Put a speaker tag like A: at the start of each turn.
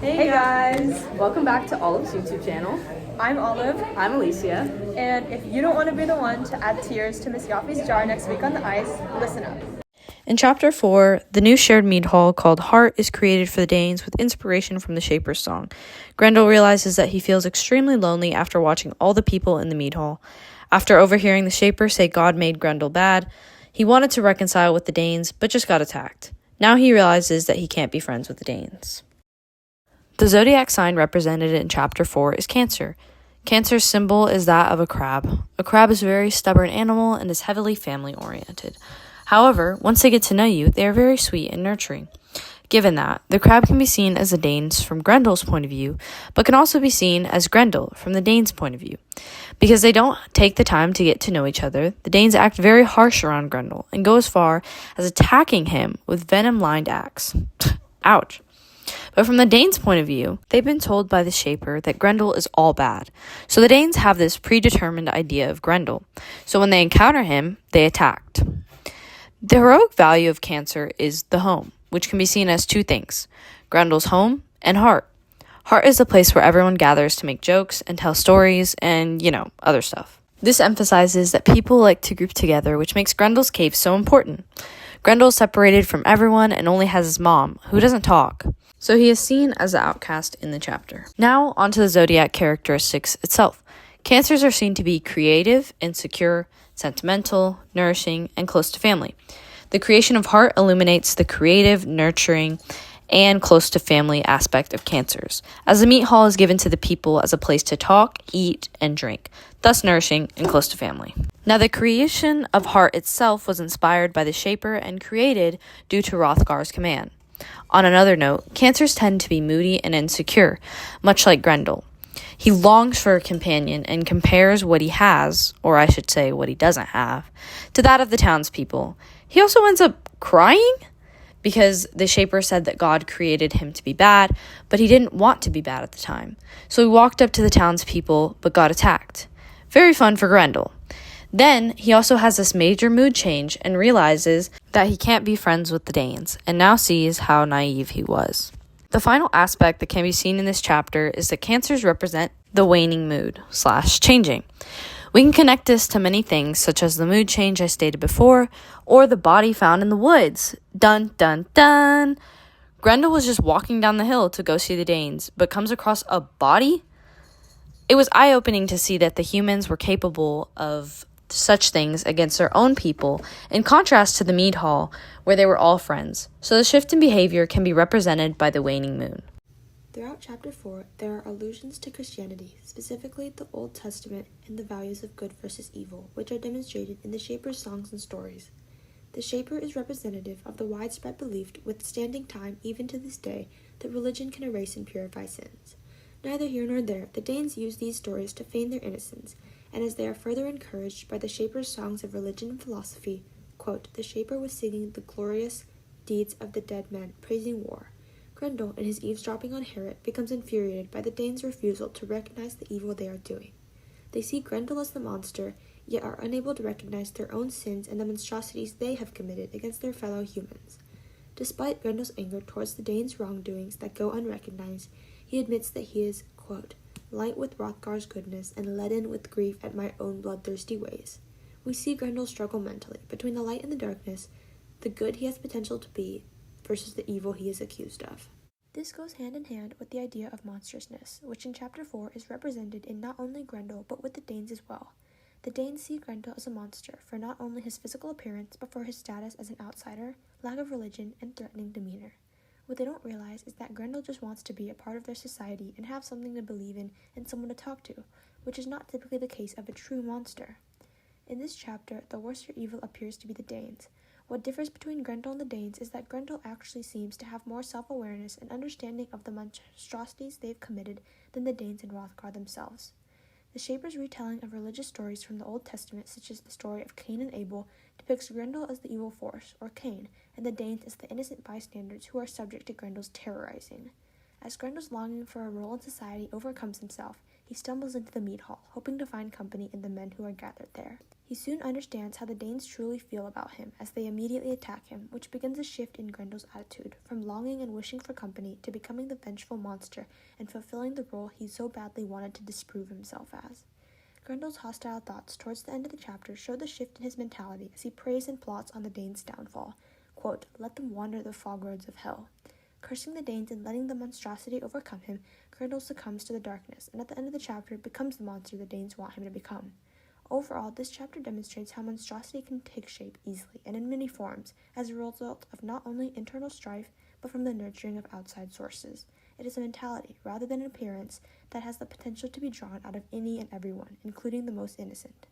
A: Hey guys!
B: Welcome back to Olive's YouTube channel.
A: I'm Olive,
B: I'm Alicia.
A: and if you don't want to be the one to add tears to Miss Yoffie's jar next week on the ice, listen up.
C: In Chapter 4, the new shared mead hall called Heart is created for the Danes with inspiration from the Shaper's song. Grendel realizes that he feels extremely lonely after watching all the people in the mead hall. After overhearing the Shaper say God made Grendel bad, he wanted to reconcile with the Danes, but just got attacked. Now he realizes that he can't be friends with the Danes. The zodiac sign represented in Chapter 4 is Cancer. Cancer's symbol is that of a crab. A crab is a very stubborn animal and is heavily family-oriented. However, once they get to know you, they are very sweet and nurturing. Given that, the crab can be seen as the Danes from Grendel's point of view, but can also be seen as Grendel from the Danes' point of view. Because they don't take the time to get to know each other, the Danes act very harsh around Grendel and go as far as attacking him with venom-lined axe. Ouch. But from the Danes' point of view, they've been told by the Shaper that Grendel is all bad. So the Danes have this predetermined idea of Grendel. So when they encounter him, they attacked. The heroic value of Cancer is the home, which can be seen as two things: Grendel's home and Heart. Heart is the place where everyone gathers to make jokes and tell stories and, other stuff. This emphasizes that people like to group together, which makes Grendel's cave so important. Grendel is separated from everyone and only has his mom, who doesn't talk. So he is seen as the outcast in the chapter. Now, onto the zodiac characteristics itself. Cancers are seen to be creative, insecure, sentimental, nourishing, and close to family. The creation of Heart illuminates the creative, nurturing, and close to family aspect of Cancers, as the meat hall is given to the people as a place to talk, eat, and drink, thus nourishing and close to family. Now, the creation of Heart itself was inspired by the Shaper and created due to Hrothgar's command. On another note, Cancers tend to be moody and insecure, much like Grendel. He longs for a companion and compares what he has, or I should say what he doesn't have, to that of the townspeople. He also ends up crying because the Shaper said that God created him to be bad, but he didn't want to be bad at the time. So he walked up to the townspeople, but got attacked. Very fun for Grendel. Then, he also has this major mood change and realizes that he can't be friends with the Danes, and now sees how naive he was. The final aspect that can be seen in this chapter is that Cancers represent the waning mood / changing. We can connect this to many things, such as the mood change I stated before, or the body found in the woods. Dun, dun, dun! Grendel was just walking down the hill to go see the Danes, but comes across a body? It was eye-opening to see that the humans were capable of such things against their own people, in contrast to the mead hall, where they were all friends. So the shift in behavior can be represented by the waning moon.
D: Throughout Chapter 4, there are allusions to Christianity, specifically the Old Testament and the values of good versus evil, which are demonstrated in the Shaper's songs and stories. The Shaper is representative of the widespread belief, withstanding time even to this day, that religion can erase and purify sins. Neither here nor there, the Danes use these stories to feign their innocence, and as they are further encouraged by the Shaper's songs of religion and philosophy, quote, the Shaper was singing the glorious deeds of the dead men, praising war. Grendel, in his eavesdropping on Harriet, becomes infuriated by the Danes' refusal to recognize the evil they are doing. They see Grendel as the monster, yet are unable to recognize their own sins and the monstrosities they have committed against their fellow humans. Despite Grendel's anger towards the Danes' wrongdoings that go unrecognized, he admits that he is, quote, light with Hrothgar's goodness and leaden with grief at my own bloodthirsty ways. We see Grendel struggle mentally between the light and the darkness, the good he has potential to be versus the evil he is accused of. This goes hand in hand with the idea of monstrousness, which in Chapter 4 is represented in not only Grendel but with the Danes as well. The Danes see Grendel as a monster for not only his physical appearance but for his status as an outsider, lack of religion, and threatening demeanor. What they don't realize is that Grendel just wants to be a part of their society and have something to believe in and someone to talk to, which is not typically the case of a true monster. In this chapter, the worst evil appears to be the Danes. What differs between Grendel and the Danes is that Grendel actually seems to have more self-awareness and understanding of the monstrosities they've committed than the Danes and Hrothgar themselves. The Shaper's retelling of religious stories from the Old Testament, such as the story of Cain and Abel, depicts Grendel as the evil force, or Cain, and the Danes as the innocent bystanders who are subject to Grendel's terrorizing. As Grendel's longing for a role in society overcomes himself, he stumbles into the mead hall, hoping to find company in the men who are gathered there. He soon understands how the Danes truly feel about him as they immediately attack him, which begins a shift in Grendel's attitude, from longing and wishing for company to becoming the vengeful monster and fulfilling the role he so badly wanted to disprove himself as. Grendel's hostile thoughts towards the end of the chapter show the shift in his mentality as he prays and plots on the Danes' downfall. Quote, "Let them wander the fog roads of hell." Cursing the Danes and letting the monstrosity overcome him, Grendel succumbs to the darkness, and at the end of the chapter becomes the monster the Danes want him to become. Overall, this chapter demonstrates how monstrosity can take shape easily and in many forms as a result of not only internal strife, but from the nurturing of outside sources. It is a mentality, rather than an appearance, that has the potential to be drawn out of any and everyone, including the most innocent.